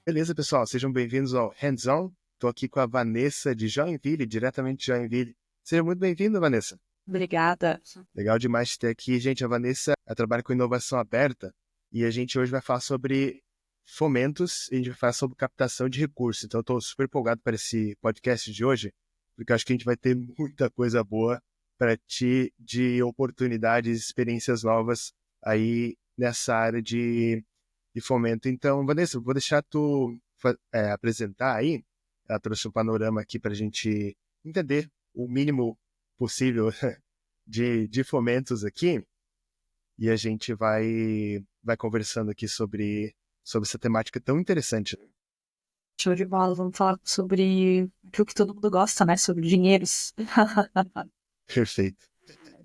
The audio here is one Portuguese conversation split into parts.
Beleza, pessoal, sejam bem-vindos ao Hands On. Estou aqui com a Vanessa de Joinville, diretamente de Joinville. Seja muito bem-vinda, Vanessa. Obrigada. Legal demais te ter aqui. Gente, a Vanessa trabalha com inovação aberta e a gente hoje vai falar sobre fomentos e a gente vai falar sobre captação de recursos. Então, eu estou super empolgado para esse podcast de hoje, porque eu acho que a gente vai ter muita coisa boa para ti de oportunidades, experiências novas aí nessa área de fomento. Então, Vanessa, vou deixar tu apresentar aí. Ela trouxe um panorama aqui para a gente entender o mínimo possível de fomentos aqui. E a gente vai conversando aqui sobre essa temática tão interessante. Show de bola. Vamos falar sobre aquilo que todo mundo gosta, né? Sobre dinheiros. Perfeito.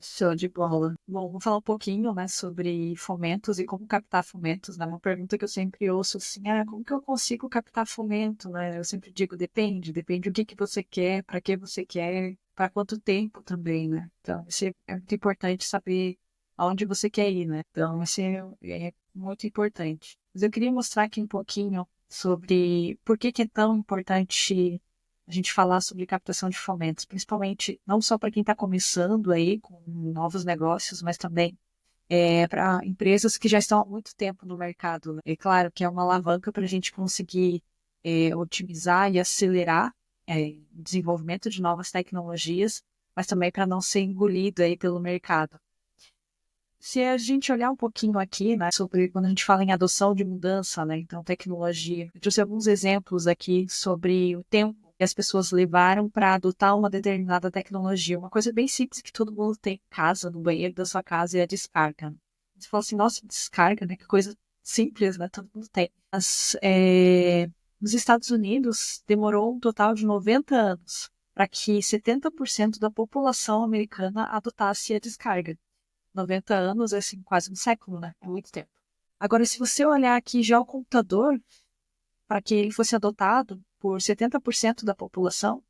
Show de bola. Bom, vou falar um pouquinho, né, sobre fomentos e como captar fomentos, né? Uma pergunta que eu sempre ouço assim, como que eu consigo captar fomento, né? Eu sempre digo, depende do que você quer, para que você quer, para quanto tempo também, né? Então, isso é muito importante saber aonde você quer ir, né? Então, isso é muito importante. Mas eu queria mostrar aqui um pouquinho sobre por que é tão importante a gente falar sobre captação de fomentos, principalmente não só para quem está começando aí com novos negócios, mas também para empresas que já estão há muito tempo no mercado, né? É claro que é uma alavanca para a gente conseguir otimizar e acelerar o desenvolvimento de novas tecnologias, mas também para não ser engolido aí pelo mercado. Se a gente olhar um pouquinho aqui, né, sobre quando a gente fala em adoção de mudança, né, então tecnologia, eu trouxe alguns exemplos aqui sobre o tempo que as pessoas levaram para adotar uma determinada tecnologia. Uma coisa bem simples que todo mundo tem em casa, no banheiro da sua casa, é a descarga, né? Você fala assim, nossa, descarga, né? Que coisa simples, né? Todo mundo tem. Mas nos Estados Unidos, demorou um total de 90 anos para que 70% da população americana adotasse a descarga. 90 anos é assim, quase um século, né? É muito tempo. Agora, se você olhar aqui já o computador, para que ele fosse adotado por 70% da população,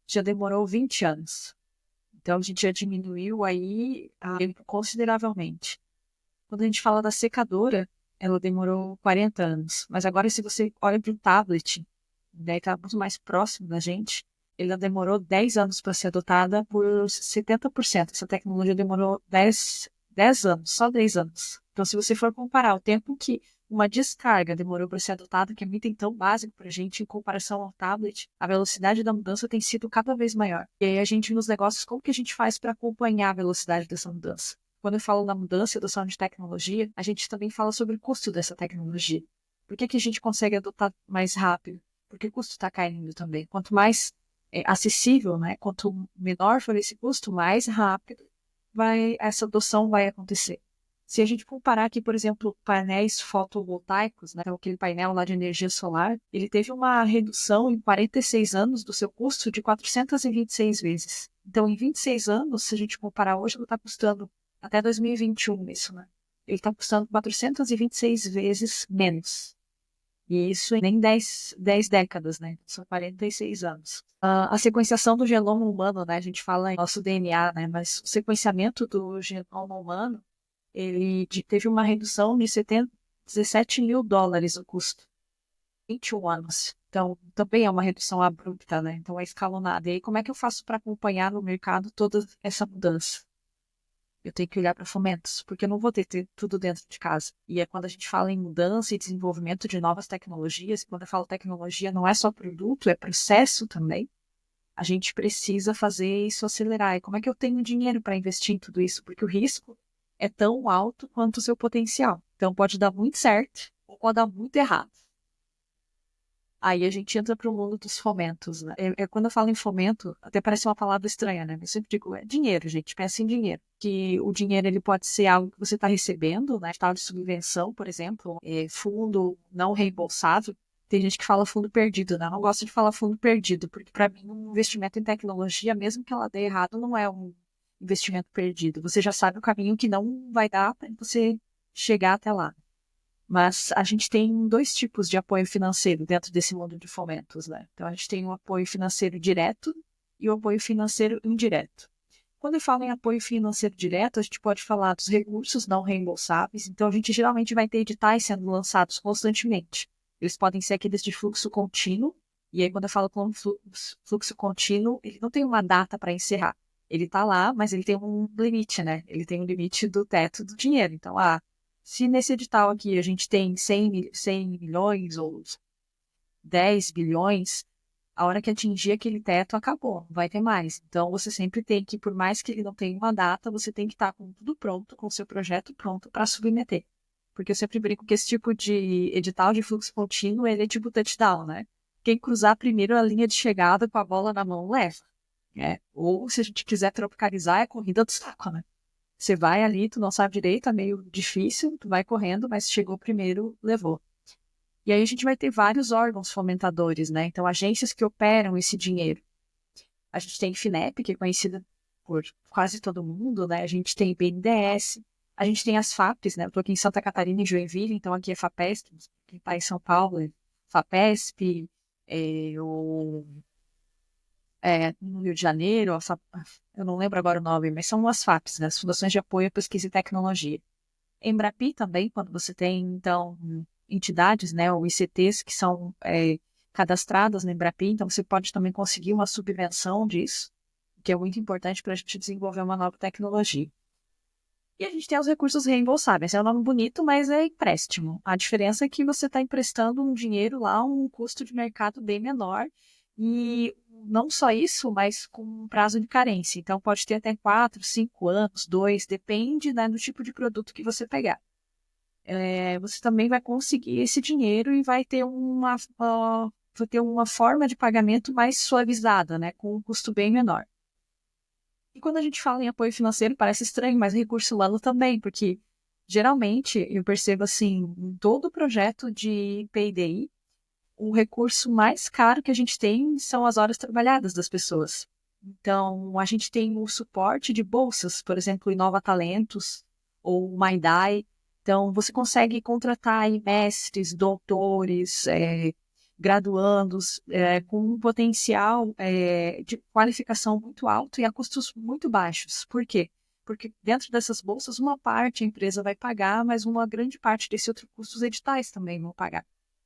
já demorou 20 anos. Então, a gente já diminuiu aí consideravelmente. Quando a gente fala da secadora, ela demorou 40 anos. Mas agora, se você olha para o tablet, daí está muito mais próximo da gente, ela demorou 10 anos para ser adotada por 70%. Essa tecnologia demorou 10 anos, só 10 anos. Então, se você for comparar o tempo que uma descarga demorou para ser adotada, que é um item tão básico para a gente, em comparação ao tablet, a velocidade da mudança tem sido cada vez maior. E aí a gente, nos negócios, como que a gente faz para acompanhar a velocidade dessa mudança? Quando eu falo na mudança e adoção de tecnologia, a gente também fala sobre o custo dessa tecnologia. Por que a gente consegue adotar mais rápido? Porque o custo está caindo também. Quanto mais acessível, né? Quanto menor for esse custo, mais rápido essa adoção vai acontecer. Se a gente comparar aqui, por exemplo, painéis fotovoltaicos, né, aquele painel lá de energia solar, ele teve uma redução em 46 anos do seu custo de 426 vezes. Então, em 26 anos, se a gente comparar hoje, ele está custando, até 2021 isso, né? Ele está custando 426 vezes menos. E isso em nem 10 décadas, né? São 46 anos. A sequenciação do genoma humano, né? A gente fala em nosso DNA, né? Mas o sequenciamento do genoma humano, ele teve uma redução de 17 mil dólares o custo. 21 anos. Então, também é uma redução abrupta, né? Então, é escalonada. E aí, como é que eu faço para acompanhar no mercado toda essa mudança? Eu tenho que olhar para fomentos, porque eu não vou ter tudo dentro de casa. E é quando a gente fala em mudança e desenvolvimento de novas tecnologias, e quando eu falo tecnologia, não é só produto, é processo também. A gente precisa fazer isso acelerar. E como é que eu tenho dinheiro para investir em tudo isso? Porque o risco é tão alto quanto o seu potencial. Então, pode dar muito certo ou pode dar muito errado. Aí a gente entra para o mundo dos fomentos, né? Quando eu falo em fomento, até parece uma palavra estranha, né? Eu sempre digo, é dinheiro, gente, pensa em dinheiro. Que o dinheiro, ele pode ser algo que você está recebendo, né? Tal de subvenção, por exemplo, fundo não reembolsável. Tem gente que fala fundo perdido, né? Eu não gosto de falar fundo perdido, porque para mim um investimento em tecnologia, mesmo que ela dê errado, não é um investimento perdido. Você já sabe o caminho que não vai dar para você chegar até lá. Mas a gente tem dois tipos de apoio financeiro dentro desse mundo de fomentos, né? Então, a gente tem o apoio financeiro direto e o apoio financeiro indireto. Quando eu falo em apoio financeiro direto, a gente pode falar dos recursos não reembolsáveis. Então, a gente geralmente vai ter editais sendo lançados constantemente. Eles podem ser aqueles de fluxo contínuo. E aí, quando eu falo com fluxo contínuo, ele não tem uma data para encerrar. Ele está lá, mas ele tem um limite, né? Ele tem um limite do teto do dinheiro. Então, se nesse edital aqui a gente tem 100 milhões ou 10 bilhões, a hora que atingir aquele teto, acabou, não vai ter mais. Então, você sempre tem que, por mais que ele não tenha uma data, você tem que estar com tudo pronto, com o seu projeto pronto para submeter. Porque eu sempre brinco que esse tipo de edital de fluxo contínuo, ele é tipo touchdown, né? Quem cruzar primeiro a linha de chegada com a bola na mão, leva. Ou, se a gente quiser tropicalizar, é a corrida do saco, né? Você vai ali, tu não sabe direito, é meio difícil, tu vai correndo, mas chegou primeiro, levou. E aí a gente vai ter vários órgãos fomentadores, né? Então, agências que operam esse dinheiro. A gente tem FINEP, que é conhecida por quase todo mundo, né? A gente tem BNDES, a gente tem as FAPs, né? Eu estou aqui em Santa Catarina, em Joinville, então aqui é FAPESP, quem está em São Paulo é FAPESP, no Rio de Janeiro, eu não lembro agora o nome, mas são as FAPs, né? As Fundações de Apoio à Pesquisa e Tecnologia. Embrapi também, quando você tem, então, entidades, né, ou ICTs que são cadastradas na Embrapi, então você pode também conseguir uma subvenção disso, que é muito importante para a gente desenvolver uma nova tecnologia. E a gente tem os recursos reembolsáveis. É um nome bonito, mas é empréstimo. A diferença é que você está emprestando um dinheiro lá, um custo de mercado bem menor, e não só isso, mas com um prazo de carência. Então, pode ter até 4, 5 anos, 2, depende, né, do tipo de produto que você pegar. Você também vai conseguir esse dinheiro e vai ter uma forma de pagamento mais suavizada, né, com um custo bem menor. E quando a gente fala em apoio financeiro, parece estranho, mas recurso humano também, porque geralmente eu percebo assim, em todo projeto de PIDI, o recurso mais caro que a gente tem são as horas trabalhadas das pessoas. Então, a gente tem o suporte de bolsas, por exemplo, Inova Talentos ou MyDai. Então, você consegue contratar aí mestres, doutores, graduandos, com um potencial de qualificação muito alto e a custos muito baixos. Por quê? Porque dentro dessas bolsas, uma parte a empresa vai pagar, mas uma grande parte desse outro custo os editais também vão pagar.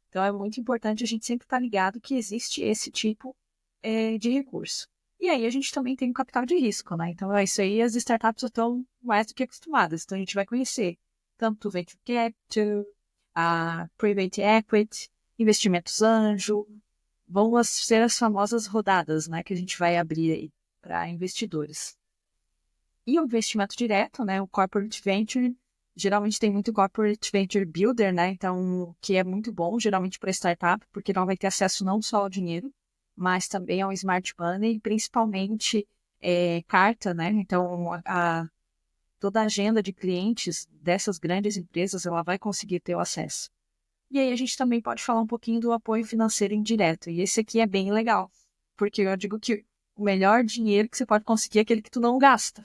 Então, é muito importante a gente sempre estar ligado que existe esse tipo de recurso. E aí, a gente também tem o capital de risco, né? Então, isso aí as startups estão mais do que acostumadas. Então, a gente vai conhecer tanto o Venture Capital, a Private Equity, investimentos anjo, vão ser as famosas rodadas, né, que a gente vai abrir aí para investidores. E o investimento direto, né, o Corporate Venture, geralmente tem muito Corporate Venture Builder, né, então, que é muito bom, geralmente para startup, porque não vai ter acesso não só ao dinheiro, mas também ao smart money, principalmente carta, né, então, toda a agenda de clientes dessas grandes empresas, ela vai conseguir ter o acesso. E aí a gente também pode falar um pouquinho do apoio financeiro indireto. E esse aqui é bem legal, porque eu digo que o melhor dinheiro que você pode conseguir é aquele que tu não gasta.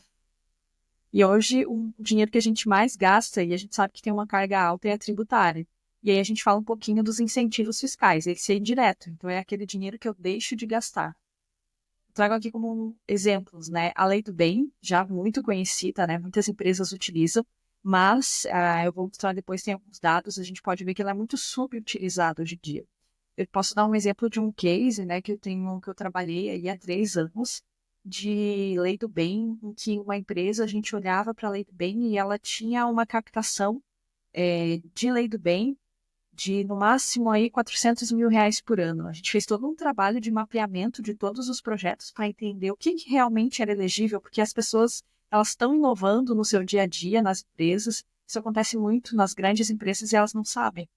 E hoje o dinheiro que a gente mais gasta, e a gente sabe que tem uma carga alta, é a tributária. E aí a gente fala um pouquinho dos incentivos fiscais, esse é indireto. Então é aquele dinheiro que eu deixo de gastar. Trago aqui como exemplos, né? A Lei do Bem, já muito conhecida, né? Muitas empresas utilizam, mas eu vou mostrar depois, tem alguns dados, a gente pode ver que ela é muito subutilizada hoje em dia. Eu posso dar um exemplo de um case, né, que eu trabalhei aí há 3 anos, de Lei do Bem, em que uma empresa, a gente olhava para a Lei do Bem e ela tinha uma captação de Lei do Bem de, no máximo, aí, R$ 400 mil por ano. A gente fez todo um trabalho de mapeamento de todos os projetos para entender o que realmente era elegível, porque as pessoas elas estão inovando no seu dia a dia, nas empresas. Isso acontece muito nas grandes empresas e elas não sabem.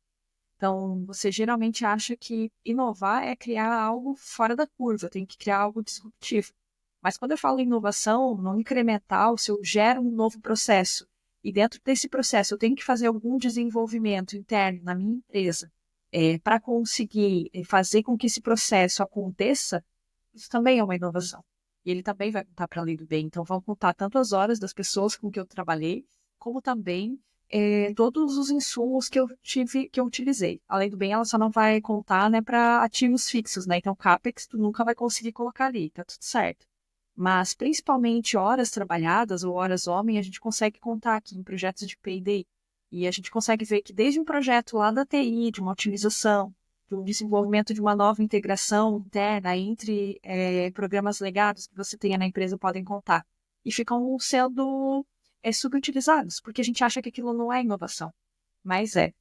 Então, você geralmente acha que inovar é criar algo fora da curva, tem que criar algo disruptivo. Mas quando eu falo em inovação, não incremental, se eu gero um novo processo e dentro desse processo eu tenho que fazer algum desenvolvimento interno na minha empresa para conseguir fazer com que esse processo aconteça, isso também é uma inovação. E ele também vai contar para a Lei do Bem. Então, vão contar tanto as horas das pessoas com que eu trabalhei, como também todos os insumos que eu utilizei. A Lei do Bem, ela só não vai contar, né, para ativos fixos, né? Então, CAPEX, tu nunca vai conseguir colocar ali, tá tudo certo. mas principalmente horas trabalhadas ou horas homem, a gente consegue contar aqui em projetos de P&D. E a gente consegue ver que desde um projeto lá da TI, de uma otimização, de um desenvolvimento de uma nova integração interna entre programas legados que você tenha na empresa podem contar. E ficam sendo subutilizados, porque a gente acha que aquilo não é inovação, mas é.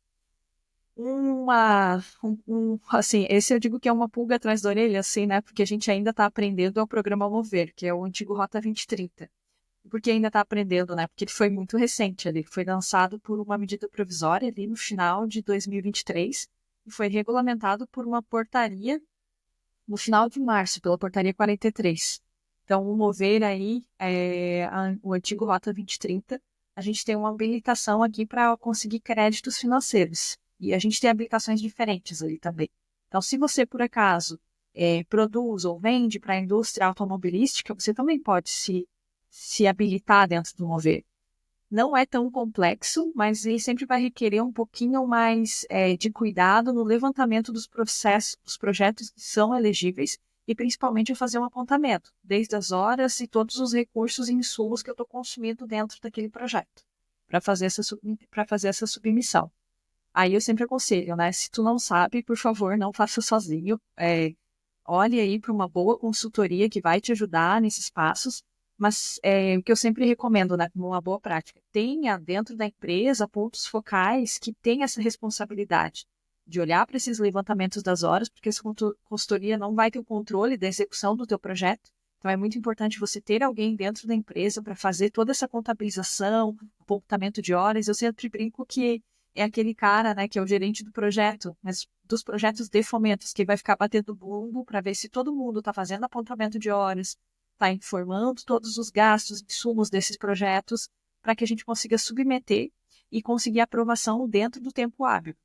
Assim, esse eu digo que é uma pulga atrás da orelha, assim, né? Porque a gente ainda está aprendendo é o programa Mover, que é o antigo Rota 2030. Por que ainda está aprendendo, né? Porque ele foi muito recente, ele foi lançado por uma medida provisória ali no final de 2023 e foi regulamentado por uma portaria no final de março, pela portaria 43. Então, o Mover aí, o antigo Rota 2030, a gente tem uma habilitação aqui para conseguir créditos financeiros. E a gente tem habilitações diferentes ali também. Então, se você, por acaso, produz ou vende para a indústria automobilística, você também pode se habilitar dentro do Mover. Não é tão complexo, mas ele sempre vai requerer um pouquinho mais de cuidado no levantamento dos processos, dos projetos que são elegíveis e principalmente fazer um apontamento, desde as horas e todos os recursos e insumos que eu estou consumindo dentro daquele projeto, para fazer essa submissão. Aí eu sempre aconselho, né? Se tu não sabe, por favor, não faça sozinho. Olhe aí para uma boa consultoria que vai te ajudar nesses passos. Mas o que eu sempre recomendo, né, como uma boa prática, tenha dentro da empresa pontos focais que tenham essa responsabilidade de olhar para esses levantamentos das horas, porque essa consultoria não vai ter o controle da execução do teu projeto. Então é muito importante você ter alguém dentro da empresa para fazer toda essa contabilização, apontamento de horas. Eu sempre brinco que é aquele cara, né, que é o gerente do projeto, mas dos projetos de fomentos, que vai ficar batendo bumbo para ver se todo mundo está fazendo apontamento de horas, está informando todos os gastos, insumos desses projetos, para que a gente consiga submeter e conseguir aprovação dentro do tempo hábil.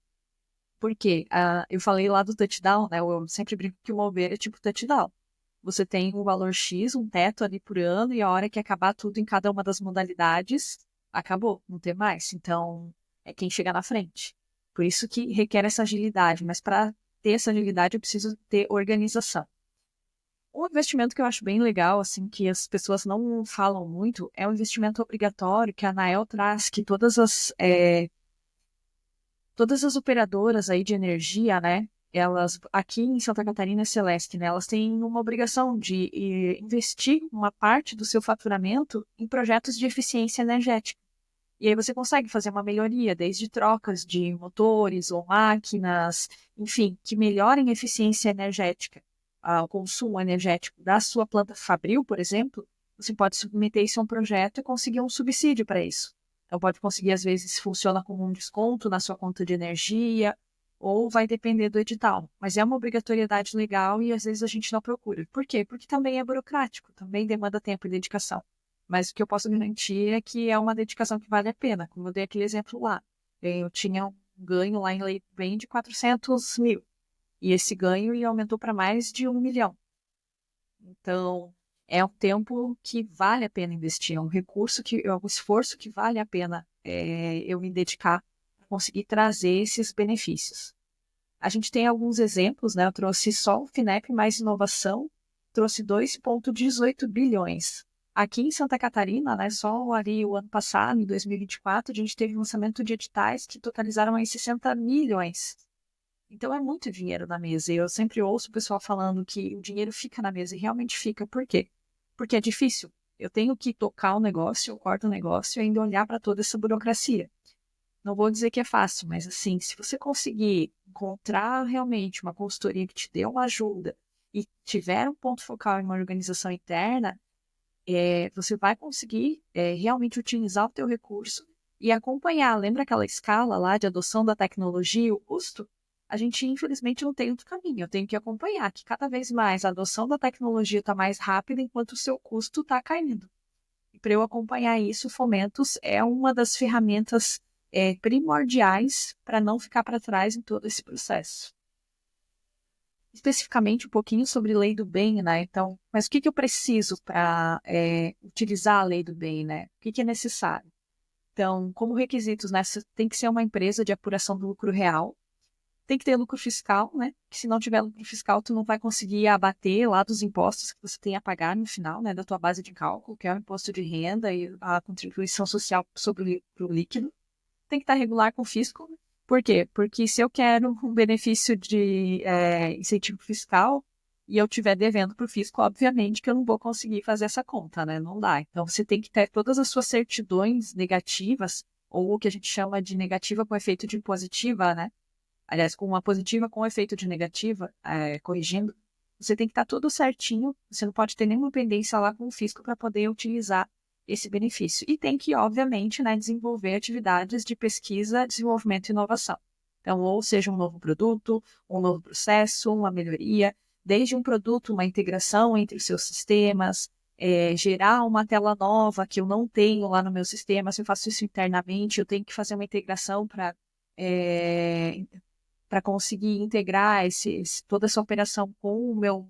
Porque eu falei lá do touchdown, né? Eu sempre brinco que o Mover é tipo touchdown. Você tem um valor X, um teto ali por ano, e a hora que acabar tudo em cada uma das modalidades, acabou, não tem mais. Então, é quem chega na frente. Por isso que requer essa agilidade, mas para ter essa agilidade eu preciso ter organização. Um investimento que eu acho bem legal, assim, que as pessoas não falam muito, é o investimento obrigatório que a ANAEL traz, que todas as operadoras aí de energia, né, elas, aqui em Santa Catarina Celeste, né, elas têm uma obrigação de investir uma parte do seu faturamento em projetos de eficiência energética. E aí você consegue fazer uma melhoria, desde trocas de motores ou máquinas, enfim, que melhorem a eficiência energética, o consumo energético da sua planta fabril, por exemplo. Você pode submeter isso a um projeto e conseguir um subsídio para isso. Então pode conseguir, às vezes, funciona como um desconto na sua conta de energia, ou vai depender do edital. Mas é uma obrigatoriedade legal e às vezes a gente não procura. Por quê? Porque também é burocrático, também demanda tempo e dedicação. Mas o que eu posso garantir é que é uma dedicação que vale a pena. Como eu dei aquele exemplo lá. Eu tinha um ganho lá em Lei do Bem de 400 mil. E esse ganho aumentou para mais de 1 milhão. Então, é um tempo que vale a pena investir. É um recurso, é um esforço que vale a pena eu me dedicar para conseguir trazer esses benefícios. A gente tem alguns exemplos, né? Eu trouxe só o FINEP mais inovação, trouxe 2,18 bilhões. Aqui em Santa Catarina, né, só ali o ano passado, em 2024, a gente teve lançamento de editais que totalizaram aí 60 milhões. Então é muito dinheiro na mesa. E eu sempre ouço o pessoal falando que o dinheiro fica na mesa, e realmente fica. Por quê? Porque é difícil. Eu tenho que tocar o negócio, eu corto o negócio e ainda olhar para toda essa burocracia. Não vou dizer que é fácil, mas assim, se você conseguir encontrar realmente uma consultoria que te dê uma ajuda e tiver um ponto focal em uma organização interna, você vai conseguir realmente utilizar o teu recurso e acompanhar. Lembra aquela escala lá de adoção da tecnologia e o custo? A gente, infelizmente, não tem outro caminho. Eu tenho que acompanhar que cada vez mais a adoção da tecnologia está mais rápida enquanto o seu custo está caindo. E para eu acompanhar isso, Fomentos é uma das ferramentas primordiais para não ficar para trás em todo esse processo. Especificamente um pouquinho sobre lei do bem, né? Então, mas o que eu preciso para utilizar a lei do bem, né? O que é necessário? Então, como requisitos, né? Você tem que ser uma empresa de apuração do lucro real, Tem que ter lucro fiscal, né? Que se não tiver lucro fiscal, tu não vai conseguir abater lá dos impostos que você tem a pagar no final, né? Da tua base de cálculo, que é o imposto de renda e a contribuição social sobre o líquido. Tem que estar regular com o fisco. Por quê? Porque se eu quero um benefício de incentivo fiscal e eu estiver devendo para o fisco, obviamente que eu não vou conseguir fazer essa conta, né? Não dá. Então, você tem que ter todas as suas certidões negativas, ou o que a gente chama de negativa com efeito de positiva, né? Aliás, com uma positiva com efeito de negativa, corrigindo, você tem que estar tudo certinho, você não pode ter nenhuma pendência lá com o fisco para poder utilizar esse benefício. E tem que, obviamente, né, desenvolver atividades de pesquisa, desenvolvimento e inovação. Então, ou seja, um novo produto, um novo processo, uma melhoria, desde um produto, uma integração entre os seus sistemas, gerar uma tela nova que eu não tenho lá no meu sistema, se eu faço isso internamente, eu tenho que fazer uma integração para conseguir integrar toda essa operação com o meu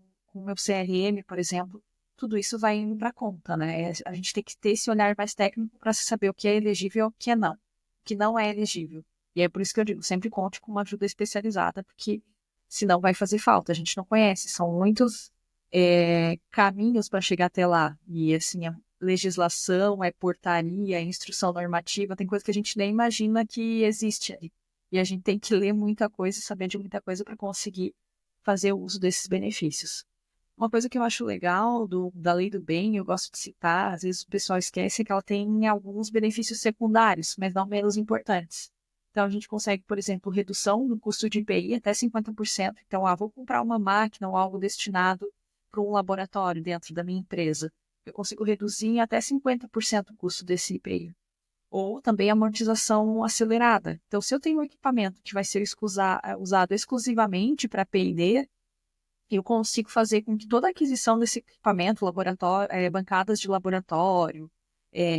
CRM, por exemplo, tudo isso vai indo para a conta, né? A gente tem que ter esse olhar mais técnico para saber o que é elegível e o que é não. O que não é elegível. E é por isso que eu digo, sempre conte com uma ajuda especializada, porque senão vai fazer falta. A gente não conhece, são muitos caminhos para chegar até lá. E assim, a legislação, portaria, instrução normativa, tem coisa que a gente nem imagina que existe ali. E a gente tem que ler muita coisa e saber de muita coisa para conseguir fazer o uso desses benefícios. Uma coisa que eu acho legal da Lei do Bem, eu gosto de citar, às vezes o pessoal esquece, é que ela tem alguns benefícios secundários, mas não menos importantes. Então, a gente consegue, por exemplo, redução no custo de IPI até 50%. Então, vou comprar uma máquina ou algo destinado para um laboratório dentro da minha empresa. Eu consigo reduzir em até 50% o custo desse IPI. Ou também amortização acelerada. Então, se eu tenho um equipamento que vai ser usado exclusivamente para P&D, eu consigo fazer com que toda a aquisição desse equipamento, laboratório, bancadas de laboratório,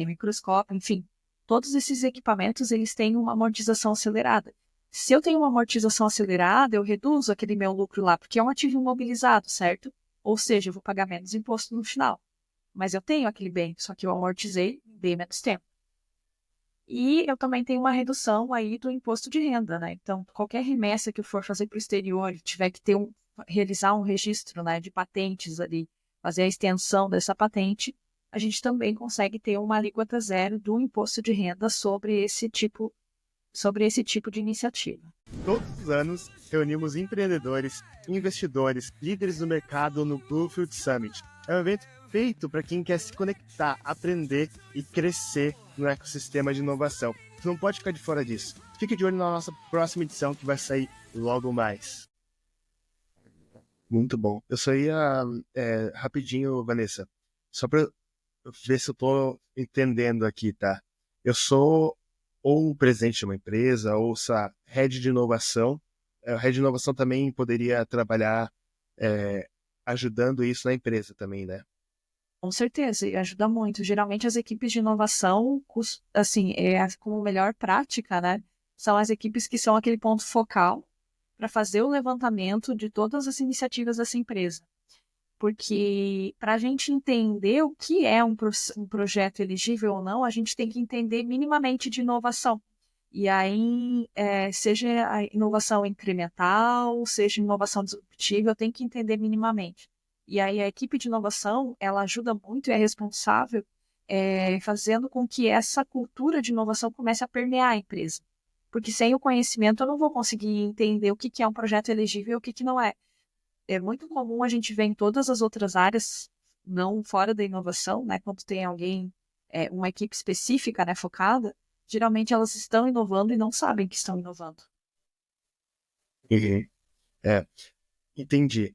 microscópio, enfim, todos esses equipamentos, eles têm uma amortização acelerada. Se eu tenho uma amortização acelerada, eu reduzo aquele meu lucro lá, porque é um ativo imobilizado, certo? Ou seja, eu vou pagar menos imposto no final. Mas eu tenho aquele bem, só que eu amortizei em bem menos tempo. E eu também tenho uma redução aí do imposto de renda, né? Então, qualquer remessa que eu for fazer para o exterior, tiver que realizar um registro, né, de patentes ali, fazer a extensão dessa patente, a gente também consegue ter uma alíquota zero do imposto de renda sobre esse tipo de iniciativa. Todos os anos, reunimos empreendedores, investidores, líderes do mercado no Bluefield Summit. É um evento feito para quem quer se conectar, aprender e crescer no ecossistema de inovação. Você não pode ficar de fora disso. Fique de olho na nossa próxima edição, que vai sair logo mais. Muito bom. Eu só ia rapidinho, Vanessa, só para ver se eu estou entendendo aqui, tá? Eu sou ou o presidente de uma empresa, ou head de inovação. O head de inovação também poderia trabalhar ajudando isso na empresa também, né? Com certeza, e ajuda muito. Geralmente as equipes de inovação, assim, como melhor prática, né? São as equipes que são aquele ponto focal para fazer o levantamento de todas as iniciativas dessa empresa. Porque para a gente entender o que é um projeto elegível ou não, a gente tem que entender minimamente de inovação. E aí, seja a inovação incremental, seja inovação disruptiva, eu tenho que entender minimamente. E aí a equipe de inovação, ela ajuda muito e é responsável fazendo com que essa cultura de inovação comece a permear a empresa. Porque sem o conhecimento eu não vou conseguir entender o que é um projeto elegível e o que não é. É muito comum a gente ver em todas as outras áreas, não fora da inovação, né? Quando tem alguém, uma equipe específica, né, focada, geralmente elas estão inovando e não sabem que estão inovando. Uhum. Entendi.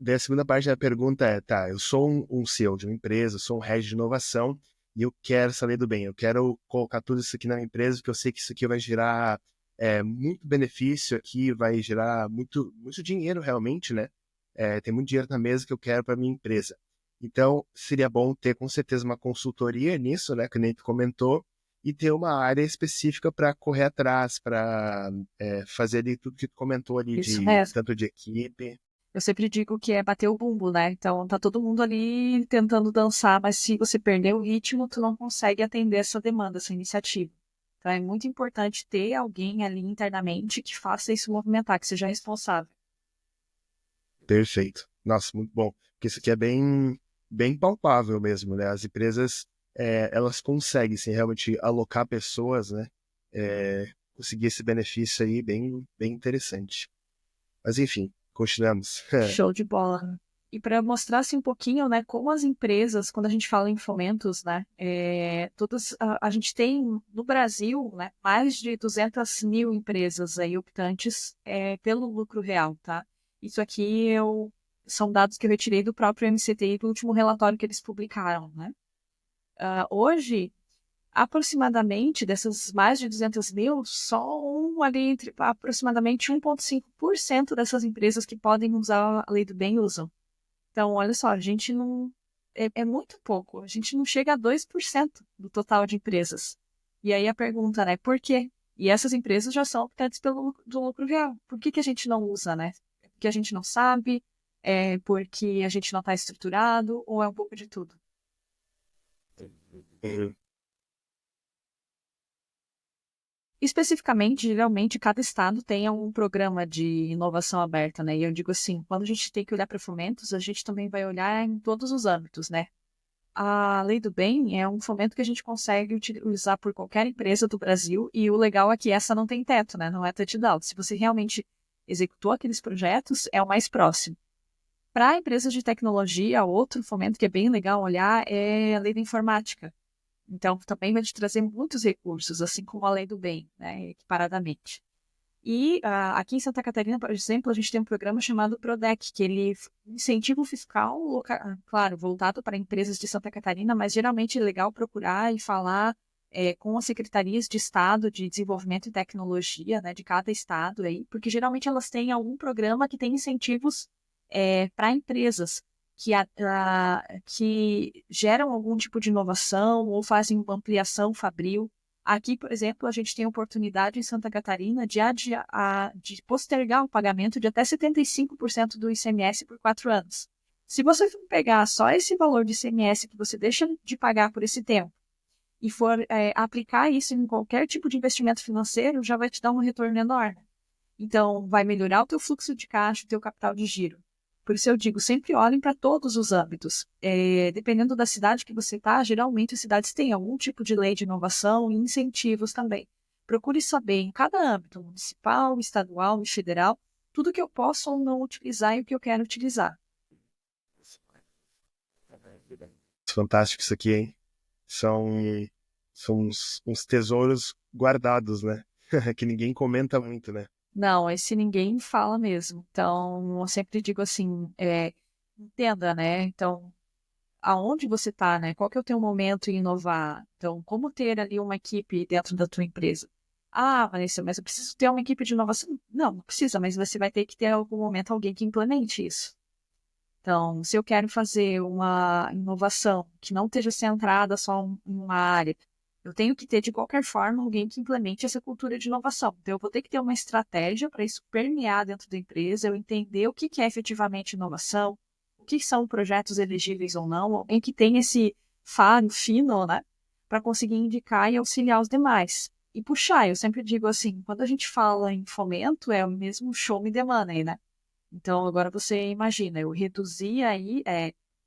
Daí a segunda parte da pergunta tá, eu sou um CEO de uma empresa, eu sou um head de inovação e eu quero saber do bem, eu quero colocar tudo isso aqui na minha empresa porque eu sei que isso aqui vai gerar muito benefício aqui, vai gerar muito, muito dinheiro realmente, né? Tem muito dinheiro na mesa que eu quero para minha empresa. Então, seria bom ter com certeza uma consultoria nisso, né, que nem tu comentou, e ter uma área específica para correr atrás, para fazer ali tudo que tu comentou ali, Isso mesmo. tanto de equipe. Eu sempre digo que é bater o bumbo, né? Então tá todo mundo ali tentando dançar, mas se você perder o ritmo, tu não consegue atender essa demanda, essa iniciativa. Então, é muito importante ter alguém ali internamente que faça isso movimentar, que seja responsável. Perfeito. Nossa, muito bom. Porque isso aqui é bem palpável mesmo, né? As empresas, elas conseguem, sim, realmente alocar pessoas, né? Conseguir esse benefício aí bem interessante. Mas enfim, continuamos. Show de bola. E para mostrar assim, um pouquinho, né, como as empresas, quando a gente fala em fomentos, né, todas, a gente tem no Brasil, né, mais de 200 mil empresas aí optantes pelo lucro real, tá? Isso aqui são dados que eu retirei do próprio MCTI, do último relatório que eles publicaram, né? Hoje, aproximadamente, dessas mais de 200 mil, só ali entre aproximadamente 1,5% dessas empresas que podem usar a lei do bem usam. Então, olha só, a gente não. É muito pouco. A gente não chega a 2% do total de empresas. E aí a pergunta, né? Por quê? E essas empresas já são optantes do lucro real. Por que a gente não usa, né? Porque a gente não sabe, porque a gente não está estruturado, ou é um pouco de tudo? Uhum. Especificamente, geralmente, cada estado tem um programa de inovação aberta, né? E eu digo assim, quando a gente tem que olhar para fomentos, a gente também vai olhar em todos os âmbitos, né? A Lei do Bem é um fomento que a gente consegue utilizar por qualquer empresa do Brasil, e o legal é que essa não tem teto, né? Não é touchdown. Se você realmente executou aqueles projetos, é o mais próximo. Para empresas de tecnologia, outro fomento que é bem legal olhar é a Lei da Informática. Então, também vai te trazer muitos recursos, assim como a Lei do Bem, né, equiparadamente. E aqui em Santa Catarina, por exemplo, a gente tem um programa chamado PRODEC, que ele incentivo fiscal, claro, voltado para empresas de Santa Catarina, mas geralmente é legal procurar e falar com as secretarias de Estado de Desenvolvimento e Tecnologia, né, de cada estado aí, porque geralmente elas têm algum programa que tem incentivos para empresas que geram algum tipo de inovação ou fazem uma ampliação fabril. Aqui, por exemplo, a gente tem a oportunidade em Santa Catarina de postergar o pagamento de até 75% do ICMS por 4 anos. Se você for pegar só esse valor de ICMS que você deixa de pagar por esse tempo e for aplicar isso em qualquer tipo de investimento financeiro, já vai te dar um retorno enorme. Então, vai melhorar o teu fluxo de caixa, o teu capital de giro. Por isso eu digo, sempre olhem para todos os âmbitos. Dependendo da cidade que você está, geralmente as cidades têm algum tipo de lei de inovação e incentivos também. Procure saber em cada âmbito, municipal, estadual e federal, tudo que eu posso ou não utilizar e o que eu quero utilizar. Fantástico isso aqui, hein? São uns tesouros guardados, né? Que ninguém comenta muito, né? Não, esse ninguém fala mesmo. Então, eu sempre digo assim, entenda, né? Então, aonde você está, né? Qual que é o teu momento em inovar? Então, como ter ali uma equipe dentro da tua empresa? Ah, Vanessa, mas eu preciso ter uma equipe de inovação? Não, não precisa, mas você vai ter que ter em algum momento alguém que implemente isso. Então, se eu quero fazer uma inovação que não esteja centrada só em uma área, eu tenho que ter, de qualquer forma, alguém que implemente essa cultura de inovação. Então, eu vou ter que ter uma estratégia para isso permear dentro da empresa, eu entender o que é efetivamente inovação, o que são projetos elegíveis ou não, alguém que tem esse faro fino, né, para conseguir indicar e auxiliar os demais. E puxar, eu sempre digo assim, quando a gente fala em fomento, é o mesmo show me the money, né? Então, agora você imagina, eu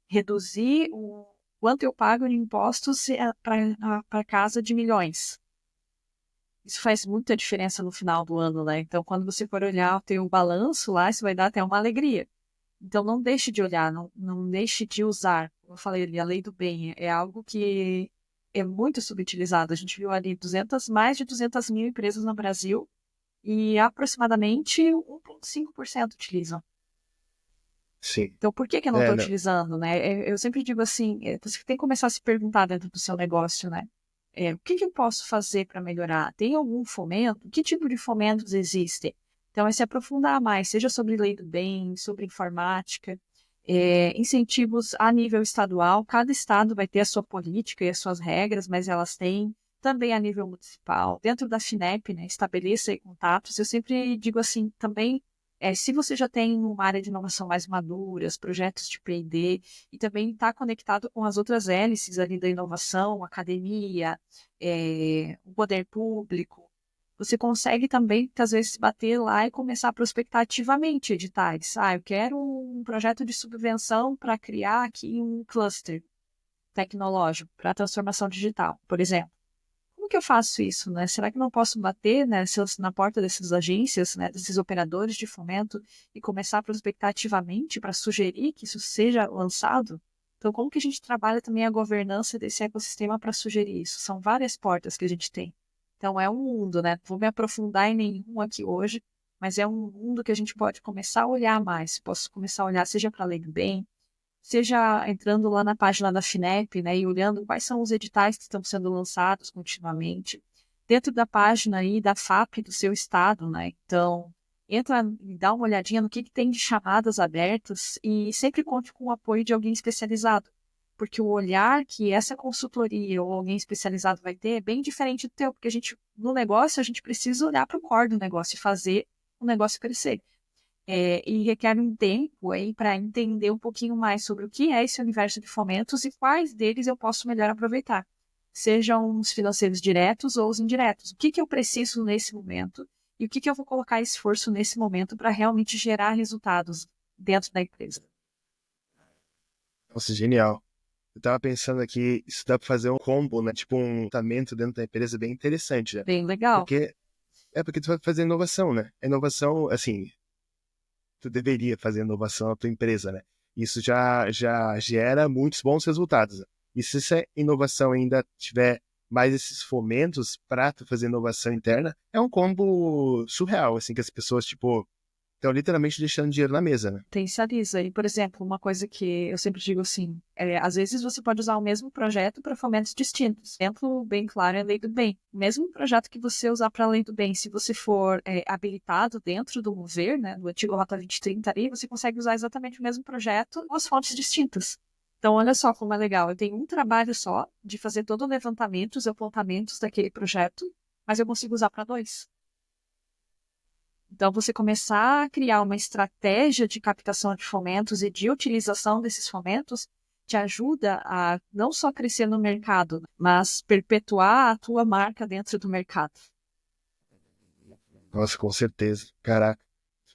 reduzir o quanto eu pago de impostos para casa de milhões. Isso faz muita diferença no final do ano, né? Então, quando você for olhar o teu balanço lá, isso vai dar até uma alegria. Então, não deixe de olhar, não deixe de usar. Como eu falei ali, a lei do bem é algo que é muito subutilizado. A gente viu ali mais de 200 mil empresas no Brasil e aproximadamente 1,5% utilizam. Sim. Então, por que eu não estou Não. utilizando, né? Eu sempre digo assim, você tem que começar a se perguntar dentro do seu negócio, né? O que eu posso fazer para melhorar? Tem algum fomento? Que tipo de fomentos existem? Então, é se aprofundar mais, seja sobre lei do bem, sobre informática, incentivos a nível estadual. Cada estado vai ter a sua política e as suas regras, mas elas têm também a nível municipal. Dentro da FINEP, né, estabeleça aí contatos. Eu sempre digo assim, também Se você já tem uma área de inovação mais madura, os projetos de P&D, e também está conectado com as outras hélices ali da inovação, academia, o poder público, você consegue também, às vezes, bater lá e começar a prospectar ativamente editais. Eu quero um projeto de subvenção para criar aqui um cluster tecnológico para transformação digital, por exemplo. Como que eu faço isso, né? Será que não posso bater, né, na porta dessas agências, né, desses operadores de fomento e começar a prospectar ativamente para sugerir que isso seja lançado? Então, como que a gente trabalha também a governança desse ecossistema para sugerir isso? São várias portas que a gente tem. Então, é um mundo, né? Não vou me aprofundar em nenhum aqui hoje, mas é um mundo que a gente pode começar a olhar mais. Posso começar a olhar, seja para a lei do bem, seja entrando lá na página da FINEP, né, e olhando quais são os editais que estão sendo lançados continuamente, dentro da página aí da FAP do seu estado, né, então entra e dá uma olhadinha no que tem de chamadas abertas e sempre conte com o apoio de alguém especializado, porque o olhar que essa consultoria ou alguém especializado vai ter é bem diferente do teu, porque no negócio, a gente precisa olhar para o core do negócio e fazer o negócio crescer. E requer um tempo aí para entender um pouquinho mais sobre o que é esse universo de fomentos e quais deles eu posso melhor aproveitar, sejam os financeiros diretos ou os indiretos. O que eu preciso nesse momento e o que eu vou colocar esforço nesse momento para realmente gerar resultados dentro da empresa. Nossa, genial. Eu tava pensando aqui, isso dá pra fazer um combo, né? Tipo um tratamento dentro da empresa bem interessante, né? Bem legal. Porque tu vai fazer inovação, né? A inovação, assim, tu deveria fazer inovação na tua empresa, né? Isso já gera muitos bons resultados, né? E se essa inovação ainda tiver mais esses fomentos para tu fazer inovação interna, é um combo surreal, assim, que as pessoas, tipo, estão literalmente deixando dinheiro na mesa, né? Potencializa. E, por exemplo, uma coisa que eu sempre digo assim, às vezes você pode usar o mesmo projeto para fomentos distintos. Exemplo bem claro é a Lei do Bem. O mesmo projeto que você usar para a Lei do Bem, se você for habilitado dentro do Mover, né, do antigo Rota 2030 ali, você consegue usar exatamente o mesmo projeto com as fontes distintas. Então, olha só como é legal. Eu tenho um trabalho só de fazer todo o levantamento, os apontamentos daquele projeto, mas eu consigo usar para dois. Então, você começar a criar uma estratégia de captação de fomentos e de utilização desses fomentos te ajuda a não só crescer no mercado, mas perpetuar a tua marca dentro do mercado. Nossa, com certeza. Caraca.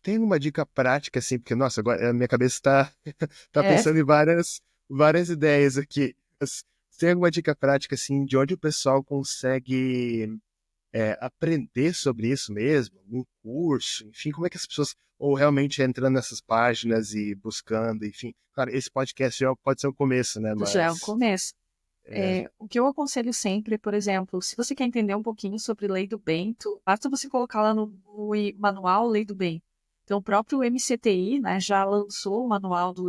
Tem uma dica prática, assim, porque, nossa, agora a minha cabeça tá pensando em várias ideias aqui. Mas tem alguma dica prática, assim, de onde o pessoal consegue aprender sobre isso mesmo? Um curso? Enfim, como é que as pessoas... Ou realmente entrando nessas páginas e buscando, enfim. Claro, esse podcast já pode ser o começo, né? Já é o Mas... começo. O que eu aconselho sempre, por exemplo, se você quer entender um pouquinho sobre Lei do Bem, basta você colocar lá no manual Lei do Bem. Então, o próprio MCTI, né, já lançou o manual da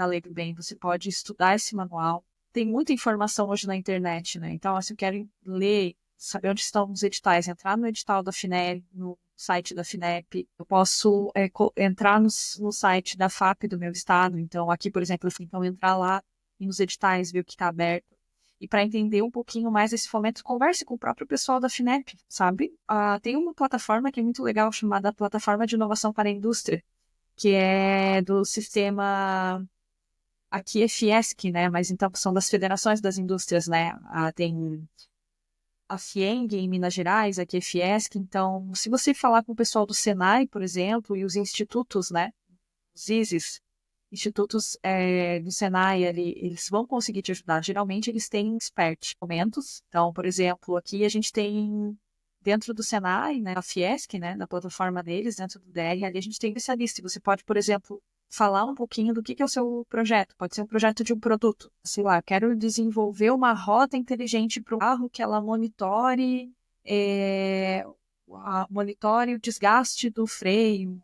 Lei do Bem. Você pode estudar esse manual. Tem muita informação hoje na internet, né? Então, se eu quero ler, saber onde estão os editais, entrar no edital da FINEP, no site da FINEP, eu posso entrar no site da FAP do meu estado. Então, aqui, por exemplo, então entrar lá nos editais, ver o que está aberto. E para entender um pouquinho mais esse fomento, converse com o próprio pessoal da FINEP, sabe? Tem uma plataforma que é muito legal, chamada Plataforma de Inovação para a Indústria, que é do sistema... Aqui é Fiesc, né? Mas então são das federações das indústrias, né? Tem a FIENG em Minas Gerais, aqui é Fiesc. Então, se você falar com o pessoal do Senai, por exemplo, e os institutos, né? Os ISES, institutos do Senai, eles vão conseguir te ajudar. Geralmente, eles têm expert momentos. Então, por exemplo, aqui a gente tem, dentro do Senai, né, a Fiesc, né, na plataforma deles, dentro do DR, ali a gente tem especialista. Você pode, por exemplo, falar um pouquinho do que é o seu projeto. Pode ser um projeto de um produto. Sei lá, quero desenvolver uma rota inteligente para o carro que ela monitore o desgaste do freio,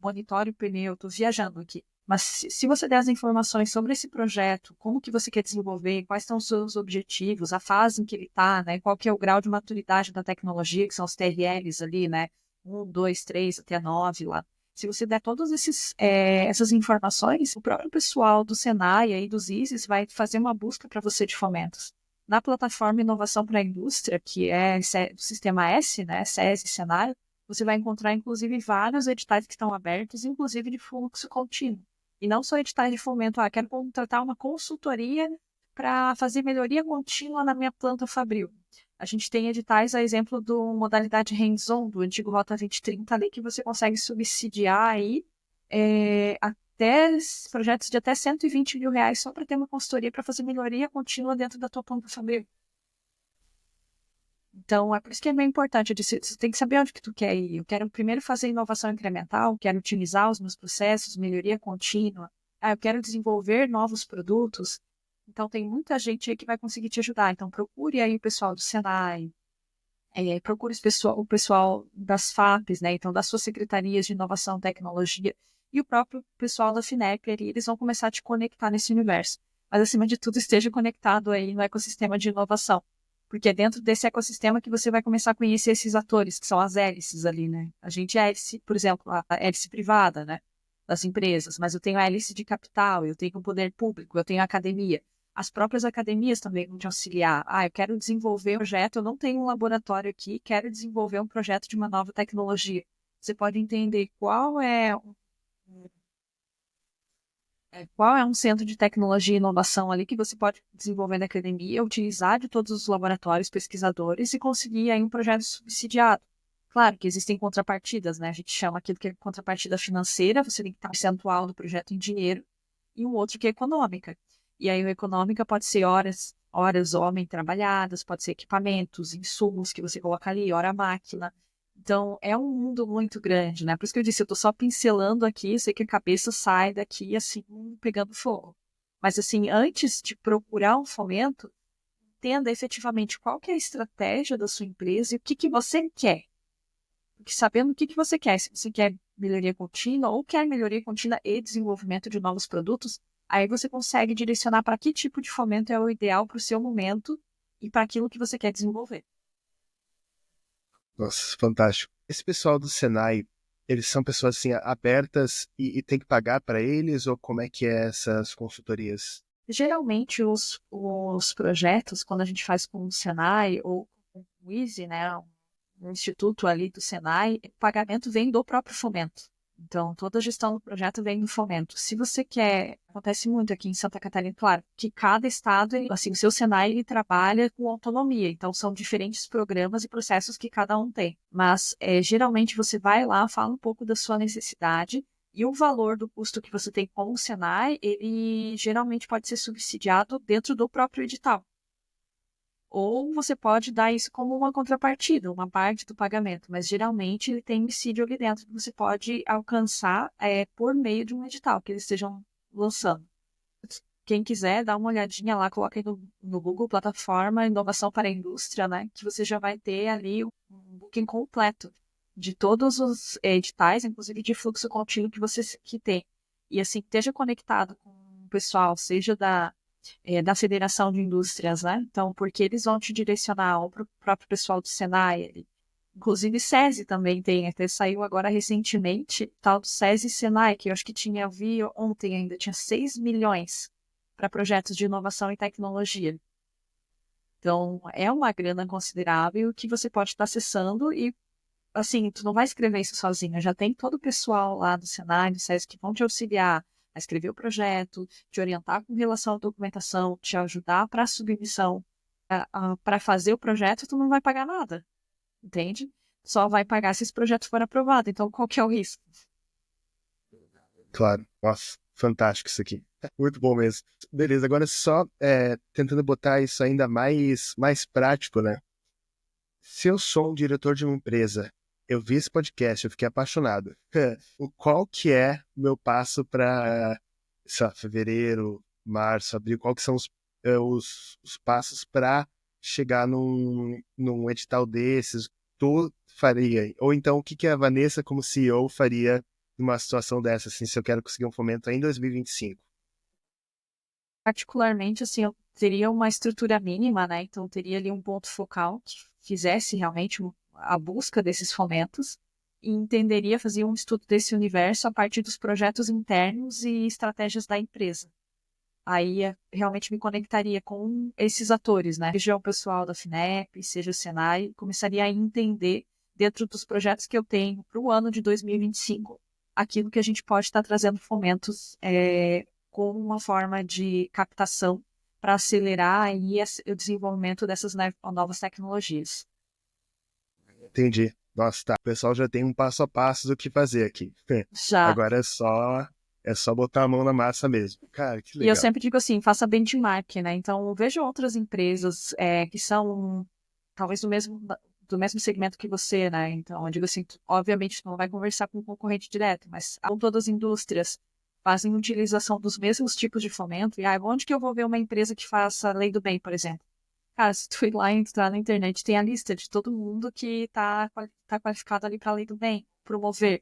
monitore o pneu. Estou viajando aqui. Mas se você der as informações sobre esse projeto, como que você quer desenvolver, quais são os seus objetivos, a fase em que ele está, né, qual que é o grau de maturidade da tecnologia, que são os TRLs ali, né, 1, 2, 3, até 9 lá. Se você der todas essas informações, o próprio pessoal do Senai e dos ISES vai fazer uma busca para você de fomentos. Na plataforma Inovação para a Indústria, que é do Sistema S, né, SESI, Senai, você vai encontrar, inclusive, vários editais que estão abertos, inclusive de fluxo contínuo. E não só editais de fomento, quero contratar uma consultoria para fazer melhoria contínua na minha planta fabril. A gente tem editais, a exemplo do modalidade hands-on, do antigo Rota 2030, ali, que você consegue subsidiar aí, até projetos de até R$ 120 mil só para ter uma consultoria para fazer melhoria contínua dentro da tua planta fabril. Então, é por isso que é bem importante. Você tem que saber onde que tu quer ir. Eu quero primeiro fazer inovação incremental, quero otimizar os meus processos, melhoria contínua. Eu quero desenvolver novos produtos. Então, tem muita gente aí que vai conseguir te ajudar. Então, procure aí o pessoal do Senai, procure o pessoal das FAPs, né? Então, das suas secretarias de inovação e tecnologia, e o próprio pessoal da FINEP, eles vão começar a te conectar nesse universo. Mas, acima de tudo, esteja conectado aí no ecossistema de inovação. Porque é dentro desse ecossistema que você vai começar a conhecer esses atores, que são as hélices ali, né? A gente é hélice, por exemplo, a hélice privada, né? Das empresas, mas eu tenho a hélice de capital, eu tenho o poder público, eu tenho a academia. As próprias academias também vão te auxiliar. Eu quero desenvolver um projeto, eu não tenho um laboratório aqui, quero desenvolver um projeto de uma nova tecnologia. Você pode entender qual é um centro de tecnologia e inovação ali que você pode desenvolver na academia, utilizar de todos os laboratórios, pesquisadores e conseguir aí um projeto subsidiado. Claro que existem contrapartidas, né? A gente chama aquilo que é contrapartida financeira, você tem que estar percentual do projeto em dinheiro, e um outro que é econômica. E aí, a econômica pode ser horas homem trabalhadas, pode ser equipamentos, insumos que você coloca ali, hora máquina. Então, é um mundo muito grande, né? Por isso que eu disse, eu estou só pincelando aqui, eu sei que a cabeça sai daqui, assim, pegando fogo. Mas, assim, antes de procurar um fomento, entenda efetivamente qual que é a estratégia da sua empresa e o que que você quer. Porque sabendo o que que você quer, se você quer melhoria contínua ou quer melhoria contínua e desenvolvimento de novos produtos, aí você consegue direcionar para que tipo de fomento é o ideal para o seu momento e para aquilo que você quer desenvolver. Nossa, fantástico. Esse pessoal do Senai, eles são pessoas assim abertas e tem que pagar para eles ou como é que é essas consultorias? Geralmente, os projetos, quando a gente faz com o Senai ou com o Easy, né, um instituto ali do Senai, o pagamento vem do próprio fomento. Então, toda a gestão do projeto vem do fomento. Se você quer, acontece muito aqui em Santa Catarina, claro, que cada estado, assim, o seu Senai, ele trabalha com autonomia. Então, são diferentes programas e processos que cada um tem. Mas, geralmente, você vai lá, fala um pouco da sua necessidade, e o valor do custo que você tem com o Senai, ele geralmente pode ser subsidiado dentro do próprio edital. Ou você pode dar isso como uma contrapartida, uma parte do pagamento, mas geralmente ele tem subsídio ali dentro que você pode alcançar por meio de um edital que eles estejam lançando. Quem quiser, dá uma olhadinha lá, coloca aí no Google, plataforma Inovação para a Indústria, né? Que você já vai ter ali um booking completo de todos os editais, inclusive de fluxo contínuo que você que tem. E assim, esteja conectado com o pessoal, seja da Federação de Indústrias, né? Então, porque eles vão te direcionar ao próprio pessoal do Senai. Inclusive, SESI também tem, até saiu agora recentemente, tal do SESI Senai, que eu acho que eu vi ontem ainda, tinha 6 milhões para projetos de inovação e tecnologia. Então, é uma grana considerável que você pode estar acessando e, assim, tu não vai escrever isso sozinho, já tem todo o pessoal lá do Senai, do SESI, que vão te auxiliar a escrever o projeto, te orientar com relação à documentação, te ajudar para a submissão, para fazer o projeto, tu não vai pagar nada, entende? Só vai pagar se esse projeto for aprovado. Então, qual que é o risco? Claro. Nossa, fantástico isso aqui. Muito bom mesmo. Beleza, agora só tentando botar isso ainda mais prático, né? Se eu sou um diretor de uma empresa, eu vi esse podcast, eu fiquei apaixonado. Qual que é o meu passo para, fevereiro, março, abril? Qual que são os passos para chegar num edital desses? Tu faria? Ou então, o que que a Vanessa, como CEO, faria numa situação dessa, assim, se eu quero conseguir um fomento em 2025? Particularmente, assim, eu teria uma estrutura mínima, né? Então, teria ali um ponto focal que fizesse realmente a busca desses fomentos e entenderia, fazia um estudo desse universo a partir dos projetos internos e estratégias da empresa. Aí, realmente me conectaria com esses atores, né? Seja o pessoal da FINEP, seja o Senai, começaria a entender dentro dos projetos que eu tenho para o ano de 2025, aquilo que a gente pode estar trazendo fomentos como uma forma de captação para acelerar aí o desenvolvimento dessas novas tecnologias. Entendi. Nossa, tá. O pessoal já tem um passo a passo do que fazer aqui. Já. Agora é só botar a mão na massa mesmo. Cara, que E eu legal. sempre digo assim, faça benchmark, né? Então, eu vejo outras empresas que são talvez do mesmo segmento que você, né? Então, eu digo assim, obviamente, tu não vai conversar com um concorrente direto, mas com todas as indústrias fazem utilização dos mesmos tipos de fomento. E onde que eu vou ver uma empresa que faça lei do bem, por exemplo? Cara, se tu ir lá e entrar na internet, tem a lista de todo mundo que está qualificado ali para a lei do bem, promover.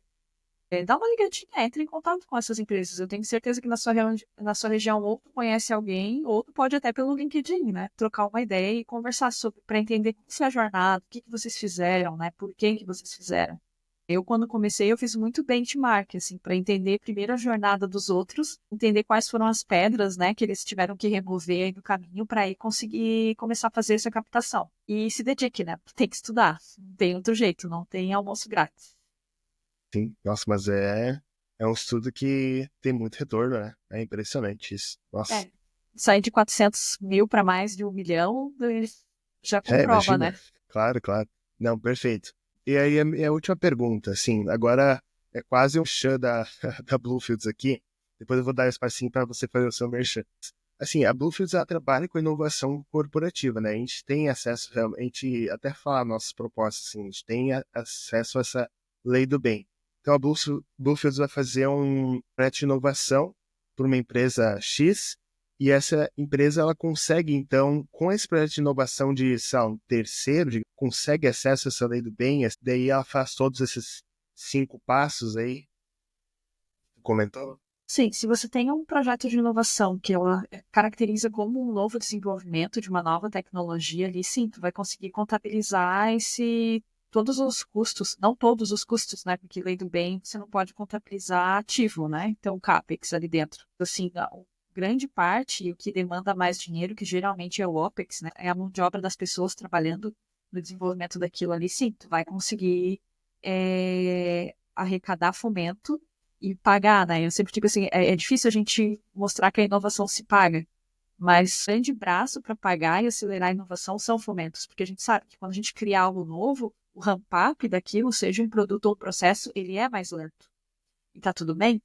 Dá uma ligadinha, entre em contato com essas empresas. Eu tenho certeza que na sua região ou tu conhece alguém, ou tu pode até pelo LinkedIn, né? Trocar uma ideia e conversar sobre, para entender qual é a jornada, o que vocês fizeram, né? Por que vocês fizeram. Eu, quando comecei, eu fiz muito benchmark, assim, para entender primeiro a jornada dos outros, entender quais foram as pedras, né, que eles tiveram que remover aí no caminho para aí conseguir começar a fazer essa captação. E se dedique, né? Tem que estudar. Não tem outro jeito, não tem almoço grátis. Sim. Nossa, mas é um estudo que tem muito retorno, né? É impressionante isso. Nossa. Sair de 400 mil para mais de 1 milhão, já comprova, Imagina. né? Claro, claro. Não, perfeito. E aí, a minha última pergunta, assim, agora é quase um chã da, da Bluefields aqui. Depois eu vou dar um espacinho para você fazer o seu merchan. Assim, a Bluefields ela trabalha com inovação corporativa, né? A gente tem acesso, a gente até fala nossas propostas, assim, a gente tem acesso a essa lei do bem. Então a Bluefields vai fazer um projeto de inovação para uma empresa X, e essa empresa ela consegue, então, com esse projeto de inovação de, sei lá, um terceiro, consegue acesso a essa lei do bem, daí ela faz todos esses 5 passos aí, comentou? Sim, se você tem um projeto de inovação que ela caracteriza como um novo desenvolvimento de uma nova tecnologia ali, sim, tu vai conseguir contabilizar todos os custos, não todos os custos, né? Porque lei do bem você não pode contabilizar ativo, né? Então, CAPEX ali dentro. Assim, grande parte, e o que demanda mais dinheiro, que geralmente é o OPEX, né? É a mão de obra das pessoas trabalhando no desenvolvimento daquilo ali, sim, tu vai conseguir arrecadar fomento e pagar, né? Eu sempre digo assim, é difícil a gente mostrar que a inovação se paga, mas o grande braço para pagar e acelerar a inovação são fomentos, porque a gente sabe que quando a gente cria algo novo, o ramp-up daquilo, seja um produto ou um processo, ele é mais lento. E tá tudo bem,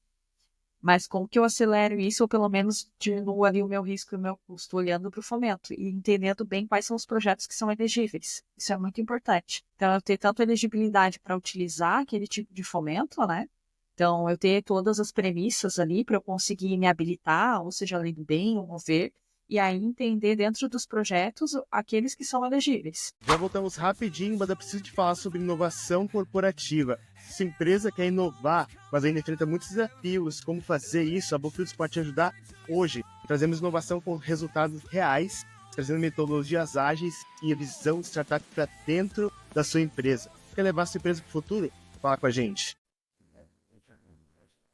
mas como que eu acelero isso, ou pelo menos diminuo ali o meu risco e o meu custo, olhando para o fomento e entendendo bem quais são os projetos que são elegíveis. Isso é muito importante. Então, eu ter tanto elegibilidade para utilizar aquele tipo de fomento, né? Então, eu ter todas as premissas ali para eu conseguir me habilitar, ou seja, além do bem, ou mover, e aí entender dentro dos projetos aqueles que são elegíveis. Já voltamos rapidinho, mas eu preciso te falar sobre inovação corporativa. Se a empresa quer inovar, mas ainda enfrenta muitos desafios, como fazer isso, a Bluefields pode te ajudar hoje. Trazemos inovação com resultados reais, trazendo metodologias ágeis e a visão de startup para dentro da sua empresa. Quer levar a sua empresa para o futuro? Fala com a gente.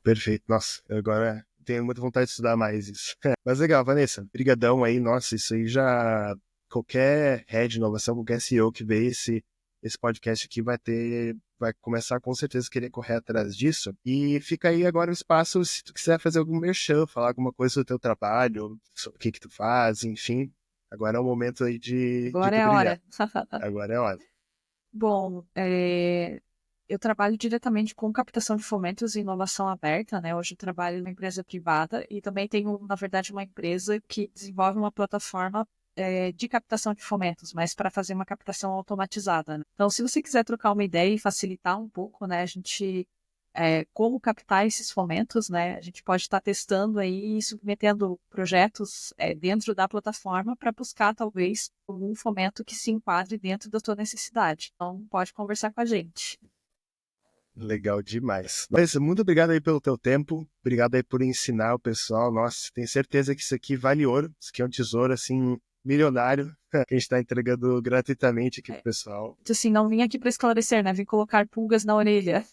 Perfeito. Nossa, agora tenho muita vontade de estudar mais isso. Mas legal, Vanessa. Brigadão aí. Nossa, isso aí já... Qualquer head de inovação, qualquer CEO que vê esse podcast aqui vai começar com certeza a querer correr atrás disso. E fica aí agora o espaço, se tu quiser fazer algum merchan, falar alguma coisa do teu trabalho, sobre o que tu faz, enfim. Agora é o momento aí de Agora tu é a brilhar. hora. Agora é a hora. Bom, eu trabalho diretamente com captação de fomentos e inovação aberta, né? Hoje eu trabalho numa empresa privada e também tenho, na verdade, uma empresa que desenvolve uma plataforma de captação de fomentos, mas para fazer uma captação automatizada, né? Então, se você quiser trocar uma ideia e facilitar um pouco, né, a gente como captar esses fomentos, né? A gente pode estar testando aí e submetendo projetos dentro da plataforma para buscar, talvez, algum fomento que se enquadre dentro da tua necessidade. Então, pode conversar com a gente. Legal demais. Mas muito obrigado aí pelo teu tempo. Obrigado aí por ensinar o pessoal. Nossa, tenho certeza que isso aqui vale ouro. Isso aqui é um tesouro, assim, milionário que a gente está entregando gratuitamente aqui pro pessoal. Assim, não vim aqui para esclarecer, né? Vim colocar pulgas na orelha.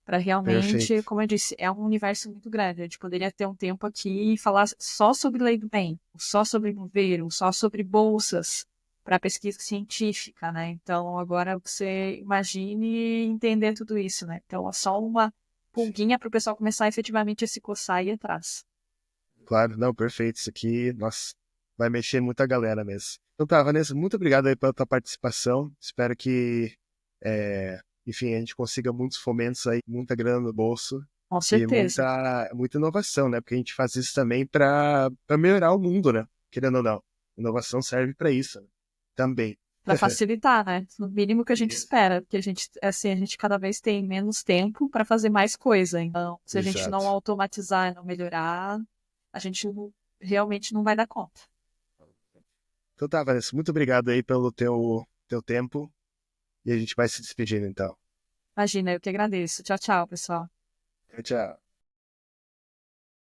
Para realmente, Perfeito. como eu disse, é um universo muito grande. A gente poderia ter um tempo aqui e falar só sobre lei do bem, só sobre governo, só sobre bolsas. para pesquisa científica, né? Então, agora você imagine entender tudo isso, né? Então, é só uma pulguinha para o pessoal começar efetivamente a se coçar e ir atrás. Claro, não, perfeito. Isso aqui, nossa, vai mexer muita galera mesmo. Então tá, Vanessa, muito obrigado aí pela tua participação. Espero que, enfim, a gente consiga muitos fomentos aí, muita grana no bolso Com e certeza. muita inovação, né? Porque a gente faz isso também para melhorar o mundo, né? Querendo ou não. Inovação serve para isso, né? Também. Para facilitar, né? No mínimo que a gente Isso. espera, porque a gente, assim, a gente cada vez tem menos tempo para fazer mais coisa. Então, se a gente não Exato. automatizar e não melhorar, a gente realmente não vai dar conta. Então tá, Vanessa, muito obrigado aí pelo teu tempo e a gente vai se despedindo então. Imagina, eu que agradeço. Tchau, tchau, pessoal. Tchau, tchau.